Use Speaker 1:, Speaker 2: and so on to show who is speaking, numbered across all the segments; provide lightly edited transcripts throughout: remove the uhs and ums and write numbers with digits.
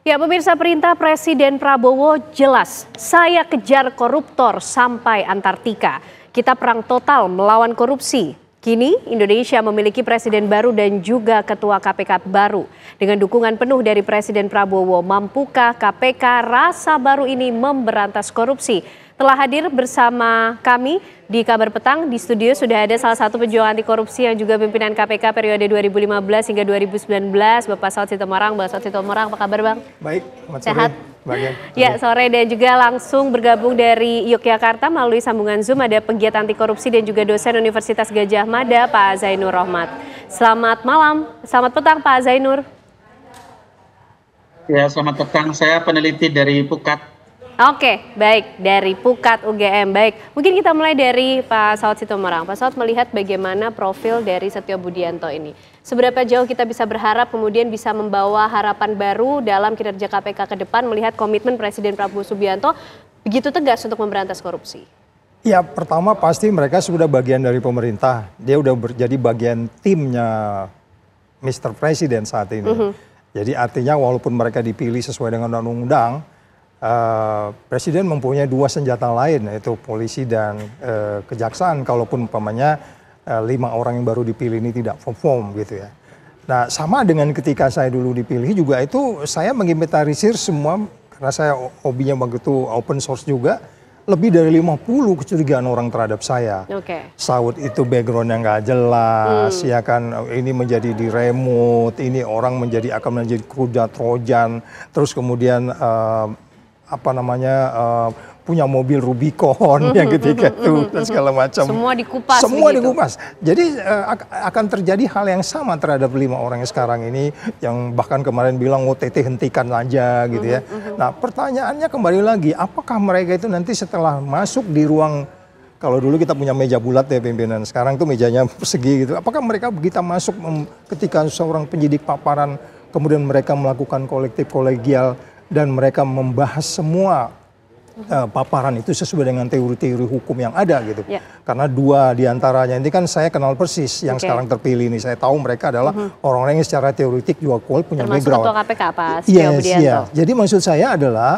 Speaker 1: Ya, pemirsa, perintah Presiden Prabowo jelas, saya kejar koruptor sampai Antartika. Kita perang total melawan korupsi. Kini Indonesia memiliki presiden baru dan juga ketua KPK baru. Dengan dukungan penuh dari Presiden Prabowo, mampukah KPK rasa baru ini memberantas korupsi? Telah hadir bersama kami di Kabar Petang. Di studio sudah ada salah satu pejuang anti korupsi yang juga pimpinan KPK periode 2015 hingga 2019, Bapak Saud Sitomorang. Bapak Saud Sitomorang, apa kabar Bang?
Speaker 2: Baik,
Speaker 1: sehat?
Speaker 2: Bagian.
Speaker 1: Ya, sore, dan juga langsung bergabung dari Yogyakarta melalui sambungan Zoom ada penggiat anti korupsi dan juga dosen Universitas Gadjah Mada, Pak Zainur Rohmat. Selamat malam, selamat petang Pak Zainur.
Speaker 3: Ya, selamat petang. Saya peneliti dari Pukat.
Speaker 1: Oke, baik, dari Pukat UGM. Baik, mungkin kita mulai dari Pak Saud Sitomorang. Pak Saud, melihat bagaimana profil dari Setio Budianto ini. Seberapa jauh kita bisa berharap kemudian bisa membawa harapan baru dalam kinerja KPK ke depan melihat komitmen Presiden Prabowo Subianto begitu tegas untuk memberantas korupsi?
Speaker 2: Ya, pertama pasti mereka sudah bagian dari pemerintah. Dia udah jadi bagian timnya Mr. Presiden saat ini. Jadi artinya walaupun mereka dipilih sesuai dengan undang-undang, Presiden mempunyai dua senjata lain, yaitu polisi dan kejaksaan. Kalaupun umpamanya 5 orang yang baru dipilih ini tidak perform gitu ya. Nah, sama dengan ketika saya dulu dipilih juga itu saya menginventarisir semua, karena saya hobinya begitu open source juga, lebih dari 50 kecurigaan orang terhadap saya. Saud itu background yang nggak jelas, ya kan, ini menjadi di remote, ini orang akan menjadi kuda Trojan, terus kemudian punya mobil Rubicon yang ketika itu dan segala macam.
Speaker 1: Semua dikupas.
Speaker 2: Semua dikupas. Jadi akan terjadi hal yang sama terhadap 5 orang yang sekarang ini, yang bahkan kemarin bilang OTT hentikan aja gitu ya. Nah, pertanyaannya kembali lagi, apakah mereka itu nanti setelah masuk di ruang, kalau dulu kita punya meja bulat ya pimpinan, sekarang tuh mejanya persegi gitu. Apakah mereka begitu masuk ketika seorang penyidik paparan, kemudian mereka melakukan kolektif kolegial dan mereka membahas semua paparan itu sesuai dengan teori-teori hukum yang ada gitu. Karena 2 diantaranya ini kan saya kenal persis yang sekarang terpilih ini. Saya tahu mereka adalah orang-orang yang secara teoretik juga punya background.
Speaker 1: Termasuk ketua KPK Pak Setio Budianto.
Speaker 2: Jadi maksud saya adalah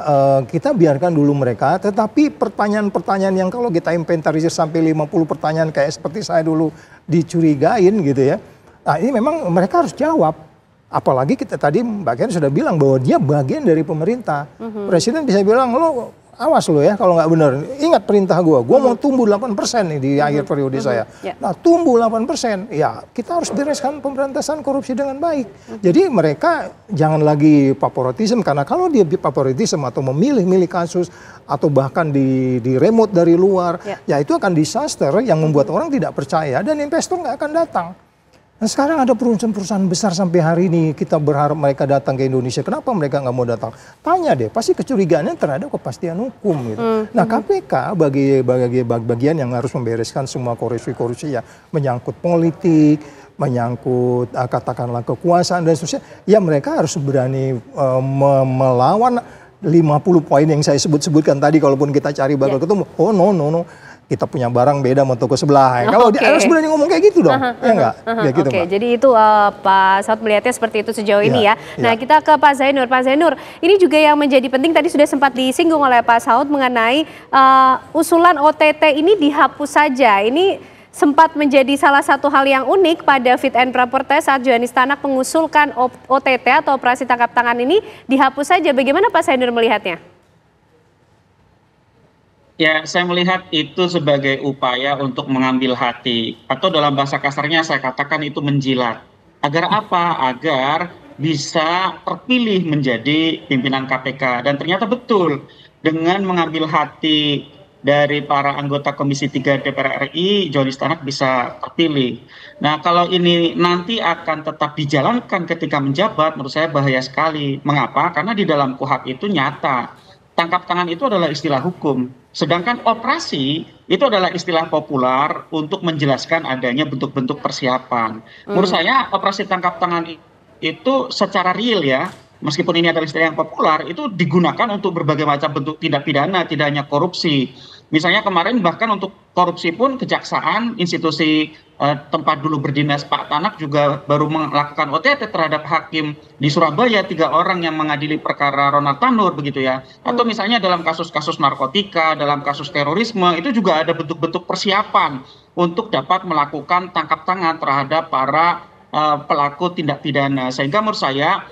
Speaker 2: kita biarkan dulu mereka, tetapi pertanyaan-pertanyaan yang kalau kita inventarisir sampai 50 pertanyaan kayak seperti saya dulu dicurigain gitu ya. Nah, ini memang mereka harus jawab. Apalagi kita tadi Mbak Ken sudah bilang bahwa dia bagian dari pemerintah. Presiden bisa bilang, lo awas lo ya kalau nggak benar. Ingat perintah gue mau tumbuh 8% nih di akhir periode saya. Nah, tumbuh 8%, ya kita harus bereskan pemberantasan korupsi dengan baik. Jadi mereka jangan lagi favoritisme, karena kalau dia favoritisme atau memilih-milih kasus atau bahkan di remote dari luar, ya itu akan disaster yang membuat orang tidak percaya dan investor nggak akan datang. Nah, sekarang ada perusahaan-perusahaan besar sampai hari ini kita berharap mereka datang ke Indonesia. Kenapa mereka nggak mau datang? Tanya deh, pasti kecurigaannya terhadap kepastian hukum gitu. Nah, KPK bagian yang harus membereskan semua korupsi-korupsi yang menyangkut politik, menyangkut katakanlah kekuasaan dan seterusnya. Ya mereka harus berani melawan 50 poin yang saya sebutkan tadi. Kalaupun kita cari bakal ketemu, oh no. Kita punya barang beda sama toko sebelah. Kalau harus berani ngomong kayak gitu dong, ya enggak? Gitu,
Speaker 1: jadi itu Pak Saud melihatnya seperti itu sejauh ini ya. Nah, kita ke Pak Zainur. Pak Zainur, ini juga yang menjadi penting tadi sudah sempat disinggung oleh Pak Saud mengenai usulan OTT ini dihapus saja. Ini sempat menjadi salah satu hal yang unik pada fit and proper test saat Johanis Tanak mengusulkan OTT atau operasi tangkap tangan ini dihapus saja. Bagaimana Pak Zainur melihatnya?
Speaker 3: Ya, saya melihat itu sebagai upaya untuk mengambil hati, atau dalam bahasa kasarnya saya katakan itu menjilat. Agar apa? Agar bisa terpilih menjadi pimpinan KPK. Dan ternyata betul, dengan mengambil hati dari para anggota Komisi 3 DPR RI, Johanis Tanak bisa terpilih. Nah, kalau ini nanti akan tetap dijalankan ketika menjabat, menurut saya bahaya sekali. Mengapa? Karena di dalam KUHP itu nyata. Tangkap tangan itu adalah istilah hukum, sedangkan operasi itu adalah istilah populer untuk menjelaskan adanya bentuk-bentuk persiapan. Menurut saya operasi tangkap tangan itu secara real ya, meskipun ini adalah istilah yang populer, itu digunakan untuk berbagai macam bentuk tindak pidana, tidak hanya korupsi. Misalnya kemarin bahkan untuk korupsi pun kejaksaan, institusi tempat dulu berdinas Pak Tanak juga baru melakukan OTT terhadap hakim di Surabaya, 3 orang yang mengadili perkara Ronald Tanur begitu ya. Atau misalnya dalam kasus-kasus narkotika, dalam kasus terorisme itu juga ada bentuk-bentuk persiapan untuk dapat melakukan tangkap tangan terhadap para pelaku tindak pidana. Sehingga menurut saya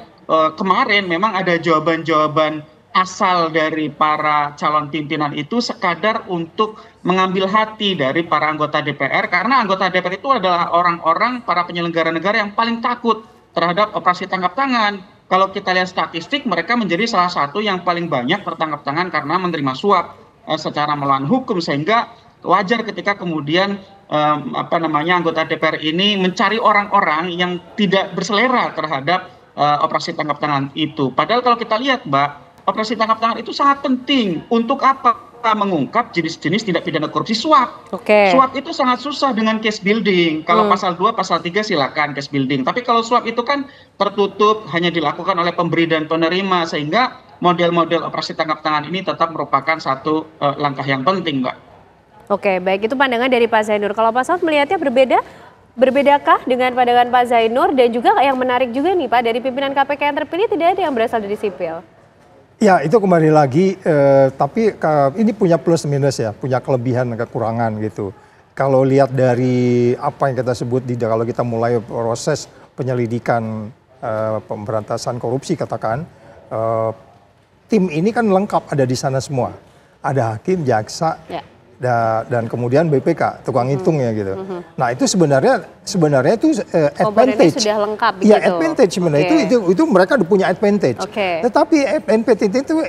Speaker 3: kemarin memang ada jawaban-jawaban asal dari para calon pimpinan itu sekadar untuk mengambil hati dari para anggota DPR, karena anggota DPR itu adalah orang-orang para penyelenggara negara yang paling takut terhadap operasi tangkap tangan. Kalau kita lihat statistik, mereka menjadi salah satu yang paling banyak tertangkap tangan karena menerima suap secara melawan hukum, sehingga wajar ketika kemudian anggota DPR ini mencari orang-orang yang tidak berselera terhadap operasi tangkap tangan itu. Padahal kalau kita lihat, Mbak, operasi tangkap tangan itu sangat penting. Untuk apa? Mengungkap jenis-jenis tindak pidana korupsi suap. Suap itu sangat susah dengan case building. Kalau pasal 2, pasal 3 silakan case building. Tapi kalau suap itu kan tertutup, hanya dilakukan oleh pemberi dan penerima. Sehingga model-model operasi tangkap tangan ini tetap merupakan satu langkah yang penting, Mbak.
Speaker 1: Oke, baik, itu pandangan dari Pak Zainur. Kalau Pak Saud melihatnya berbedakah dengan pandangan Pak Zainur? Dan juga yang menarik juga nih Pak, dari pimpinan KPK yang terpilih tidak ada yang berasal dari sipil.
Speaker 2: Ya, itu kembali lagi, tapi ini punya plus minus ya, punya kelebihan dan kekurangan gitu. Kalau lihat dari apa yang kita sebut kalau kita mulai proses penyelidikan pemberantasan korupsi katakan, tim ini kan lengkap ada di sana semua. Ada hakim, jaksa, dan kemudian BPK, tukang hitung ya gitu. Nah itu sebenarnya itu advantage.
Speaker 1: Sudah lengkap
Speaker 2: begitu. Ya advantage sebenarnya itu mereka punya advantage. Tetapi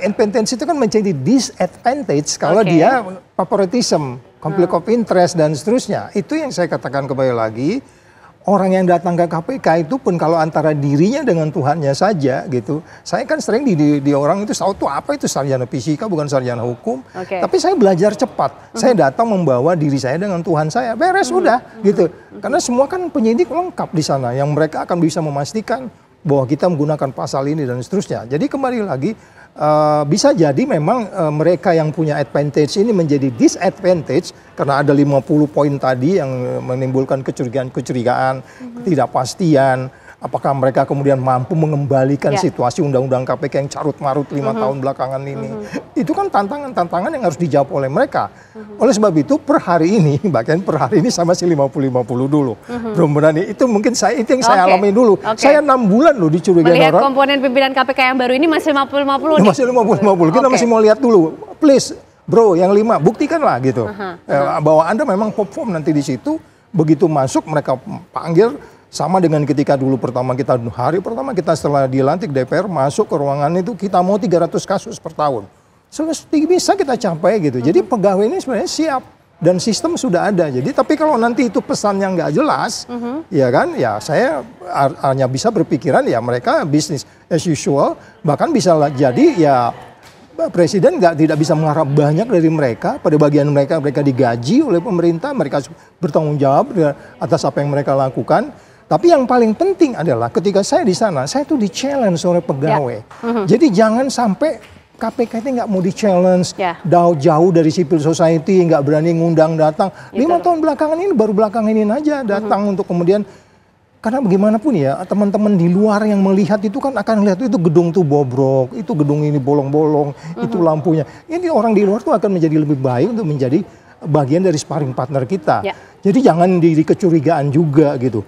Speaker 2: advantage itu kan menjadi disadvantage kalau dia favoritism, conflict of interest dan seterusnya. Itu yang saya katakan kembali lagi. Orang yang datang ke KPK itu pun kalau antara dirinya dengan Tuhannya saja gitu. Saya kan sering di orang itu tahu tuh apa itu sarjana fisika bukan sarjana hukum. Tapi saya belajar cepat. Saya datang membawa diri saya dengan Tuhan saya. Beres udah gitu. Karena semua kan penyidik lengkap di sana yang mereka akan bisa memastikan bahwa kita menggunakan pasal ini dan seterusnya. Jadi kembali lagi bisa jadi memang mereka yang punya advantage ini menjadi disadvantage karena ada 50 poin tadi yang menimbulkan kecurigaan, ketidakpastian. Apakah mereka kemudian mampu mengembalikan situasi undang-undang KPK yang carut-marut 5 tahun belakangan ini. Itu kan tantangan-tantangan yang harus dijawab oleh mereka. Oleh sebab itu per hari ini, bahkan per hari ini saya masih 50-50 dulu. Belum berani, itu mungkin itu yang saya alami dulu. Saya 6 bulan loh dicurigai orang.
Speaker 1: Melihat komponen pimpinan KPK yang baru ini masih 50-50 nih.
Speaker 2: Masih 50-50, kita masih mau lihat dulu. Please, bro, yang 5, buktikanlah gitu. Bahwa Anda memang perform nanti di situ, begitu masuk mereka panggil. Sama dengan ketika dulu hari pertama kita setelah dilantik DPR masuk ke ruangan itu kita mau 300 kasus per tahun. Bisa kita capai gitu. Jadi pegawai ini sebenarnya siap dan sistem sudah ada. Jadi tapi kalau nanti itu pesan yang nggak jelas, ya kan? Ya saya hanya bisa berpikiran ya mereka bisnis as usual. Bahkan bisa jadi ya Presiden tidak bisa mengharap banyak dari mereka. Pada bagian mereka digaji oleh pemerintah, mereka bertanggung jawab atas apa yang mereka lakukan. Tapi yang paling penting adalah ketika saya di sana, saya tuh di-challenge oleh pegawai. Jadi jangan sampai KPK itu nggak mau di-challenge, jauh dari civil society, nggak berani ngundang datang. 5 tahun belakangan ini, baru belakangan ini aja datang untuk kemudian, karena bagaimanapun ya, teman-teman di luar yang melihat itu kan akan lihat itu gedung tuh bobrok, itu gedung ini bolong-bolong, itu lampunya. Ini orang di luar tuh akan menjadi lebih baik untuk menjadi bagian dari sparring partner kita. Jadi jangan diri kecurigaan juga gitu.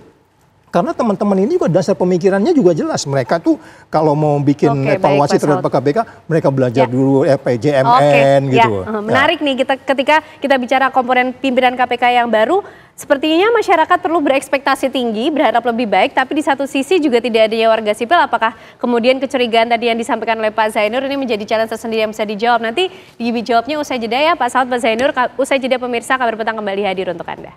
Speaker 2: Karena teman-teman ini juga dasar pemikirannya juga jelas. Mereka tuh kalau mau bikin evaluasi terhadap KPK, mereka belajar dulu PJMN gitu.
Speaker 1: Menarik nih ketika kita bicara komponen pimpinan KPK yang baru, sepertinya masyarakat perlu berekspektasi tinggi, berharap lebih baik, tapi di satu sisi juga tidak adanya warga sipil. Apakah kemudian kecurigaan tadi yang disampaikan oleh Pak Zainur ini menjadi challenge tersendiri yang bisa dijawab? Nanti dijawabnya usai jeda ya Pak Saud, Pak Zainur. Usai jeda pemirsa, Kabar Petang kembali hadir untuk Anda.